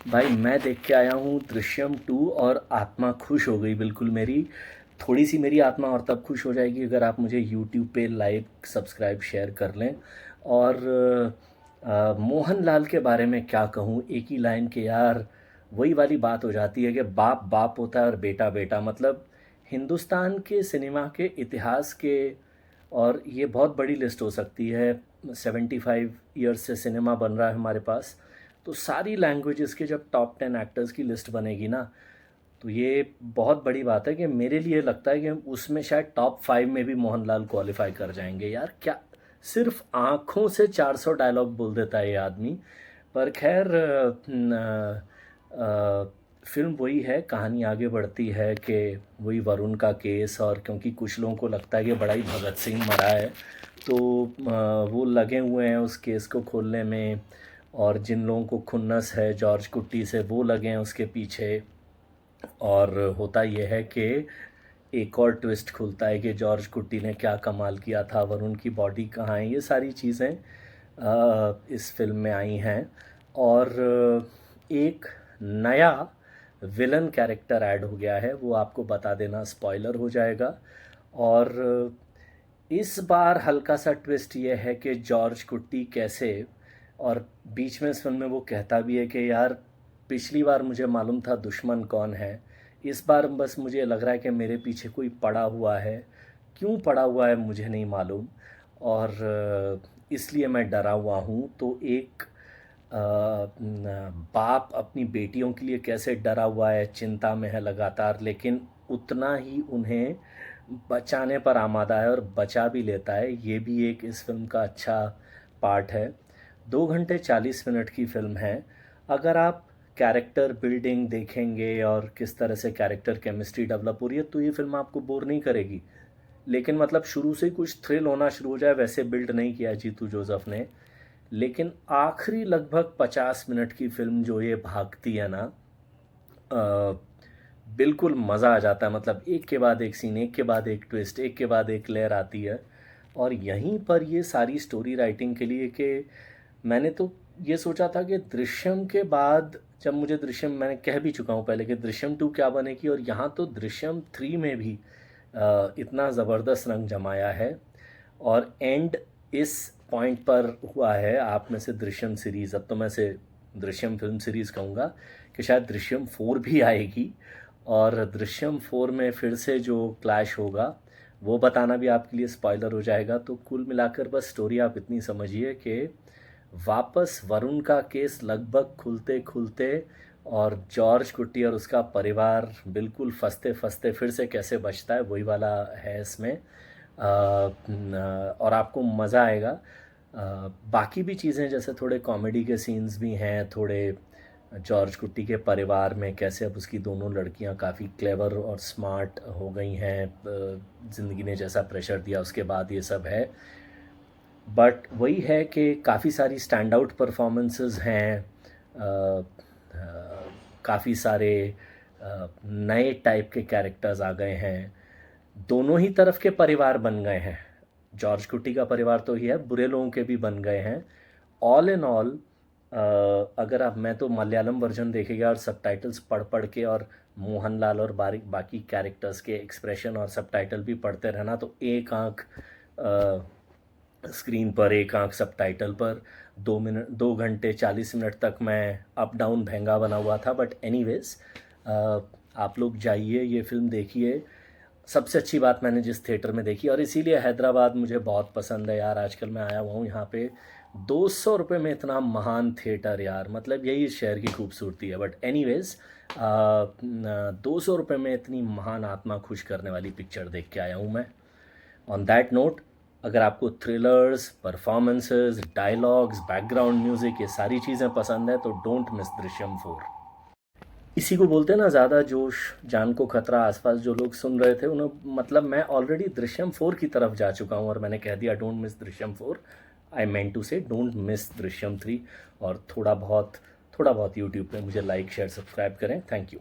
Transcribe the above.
भाई मैं देख के आया हूँ दृश्यम 2 और आत्मा खुश हो गई बिल्कुल मेरी। थोड़ी सी मेरी आत्मा और तब खुश हो जाएगी अगर आप मुझे यूट्यूब पे लाइक सब्सक्राइब शेयर कर लें। और मोहनलाल के बारे में क्या कहूँ, एक ही लाइन के यार, वही वाली बात हो जाती है कि बाप बाप होता है और बेटा बेटा। मतलब हिंदुस्तान के सिनेमा के इतिहास के, और ये बहुत बड़ी लिस्ट हो सकती है। 75 ईयर्स से सिनेमा बन रहा है हमारे पास, तो सारी लैंग्वेजेस के जब टॉप 10 एक्टर्स की लिस्ट बनेगी ना, तो ये बहुत बड़ी बात है कि मेरे लिए लगता है कि उसमें शायद टॉप 5 में भी मोहनलाल क्वालिफाई कर जाएंगे। यार क्या, सिर्फ आँखों से 400 डायलॉग बोल देता है ये आदमी। पर खैर फिल्म वही है, कहानी आगे बढ़ती है कि वही वरुण का केस, और क्योंकि कुछ लोगों को लगता है कि बड़ा ही भगत सिंह मरा है, तो वो लगे हुए हैं उस केस को खोलने में। और जिन लोगों को खुन्नस है जॉर्ज कुट्टी से, वो लगे हैं उसके पीछे। और होता यह है कि एक और ट्विस्ट खुलता है कि जॉर्ज कुट्टी ने क्या कमाल किया था, वरुण की बॉडी कहाँ है, ये सारी चीज़ें इस फिल्म में आई हैं। और एक नया विलन कैरेक्टर ऐड हो गया है, वो आपको बता देना स्पॉइलर हो जाएगा। और इस बार हल्का सा ट्विस्ट ये है कि जॉर्ज कुट्टी कैसे, और बीच में इस फिल्म में वो कहता भी है कि यार पिछली बार मुझे मालूम था दुश्मन कौन है, इस बार बस मुझे लग रहा है कि मेरे पीछे कोई पड़ा हुआ है। क्यों पड़ा हुआ है मुझे नहीं मालूम, और इसलिए मैं डरा हुआ हूँ। तो एक बाप अपनी बेटियों के लिए कैसे डरा हुआ है, चिंता में है लगातार, लेकिन उतना ही उन्हें बचाने पर आमादा है और बचा भी लेता है। ये भी एक इस फिल्म का अच्छा पार्ट है। 2 घंटे 40 मिनट की फ़िल्म है। अगर आप कैरेक्टर बिल्डिंग देखेंगे और किस तरह से कैरेक्टर केमिस्ट्री डेवलप हो रही है, तो ये फ़िल्म आपको बोर नहीं करेगी। लेकिन मतलब शुरू से ही कुछ थ्रिल होना शुरू हो जाए, वैसे बिल्ड नहीं किया जीतू जोसेफ ने। लेकिन आखिरी लगभग 50 मिनट की फ़िल्म जो ये भागती है ना, अ, बिल्कुल मज़ा आ जाता है। मतलब एक के बाद एक सीन, एक के बाद एक ट्विस्ट, एक के बाद एक लेयर आती है। और यहीं पर ये सारी स्टोरी राइटिंग के लिए कि मैंने तो ये सोचा था कि दृश्यम के बाद, जब मुझे दृश्यम, मैंने कह भी चुका हूँ पहले कि दृश्यम 2 क्या बनेगी, और यहाँ तो दृश्यम 3 में भी इतना ज़बरदस्त रंग जमाया है। और एंड इस पॉइंट पर हुआ है, आप में से दृश्यम सीरीज़, अब तो मैं से दृश्यम फिल्म सीरीज़ कहूँगा, कि शायद दृश्यम 4 भी आएगी। और दृश्यम 4 में फिर से जो क्लैश होगा, वो बताना भी आपके लिए स्पॉइलर हो जाएगा। तो कुल मिलाकर बस स्टोरी आप इतनी समझिए कि वापस वरुण का केस लगभग खुलते खुलते, और जॉर्ज कुट्टी और उसका परिवार बिल्कुल फंसते फंसते फिर से कैसे बचता है, वही वाला है इसमें। और आपको मज़ा आएगा। बाकी भी चीज़ें जैसे थोड़े कॉमेडी के सीन्स भी हैं, थोड़े जॉर्ज कुट्टी के परिवार में कैसे अब उसकी दोनों लड़कियां काफ़ी क्लेवर और स्मार्ट हो गई हैं, ज़िंदगी ने जैसा प्रेशर दिया उसके बाद ये सब है। बट वही है कि काफ़ी सारी स्टैंड आउट परफॉर्मेंसेस हैं, काफ़ी सारे नए टाइप के कैरेक्टर्स आ गए हैं, दोनों ही तरफ के परिवार बन गए हैं। जॉर्ज कुट्टी का परिवार तो ही है, बुरे लोगों के भी बन गए हैं। ऑल इन ऑल, अगर आप, मैं तो मलयालम वर्जन देखेगा और सबटाइटल्स पढ़ पढ़ के, और मोहनलाल और बाकी कैरेक्टर्स के एक्सप्रेशन और सबटाइटल भी पढ़ते रहना, तो एक आंख स्क्रीन पर, एक आंख सबटाइटल पर, 2 घंटे 40 मिनट तक मैं अप डाउन महंगा बना हुआ था। बट एनीवेज, आप लोग जाइए, ये फिल्म देखिए। सबसे अच्छी बात मैंने जिस थिएटर में देखी, और इसीलिए हैदराबाद मुझे बहुत पसंद है यार। आजकल मैं आया हुआ हूँ यहाँ पे, 200 रुपये में इतना महान थिएटर यार, मतलब यही इस शहर की खूबसूरती है। बट एनीवेज, 200 रुपये में इतनी महान आत्मा खुश करने वाली पिक्चर देख के आया हूँ मैं। ऑन दैट नोट, अगर आपको thrillers, performances, dialogues, background music, ये सारी चीज़ें पसंद है, तो डोंट मिस दृश्यम 4। इसी को बोलते हैं ना, ज़्यादा जोश जान को खतरा। आसपास जो लोग सुन रहे थे उन्हें, मतलब मैं ऑलरेडी दृश्यम 4 की तरफ जा चुका हूँ और मैंने कह दिया don't miss Drishyam 4। I meant to say don't miss Drishyam 3। और थोड़ा बहुत यूट्यूब पे मुझे लाइक शेयर सब्सक्राइब करें। Thank you.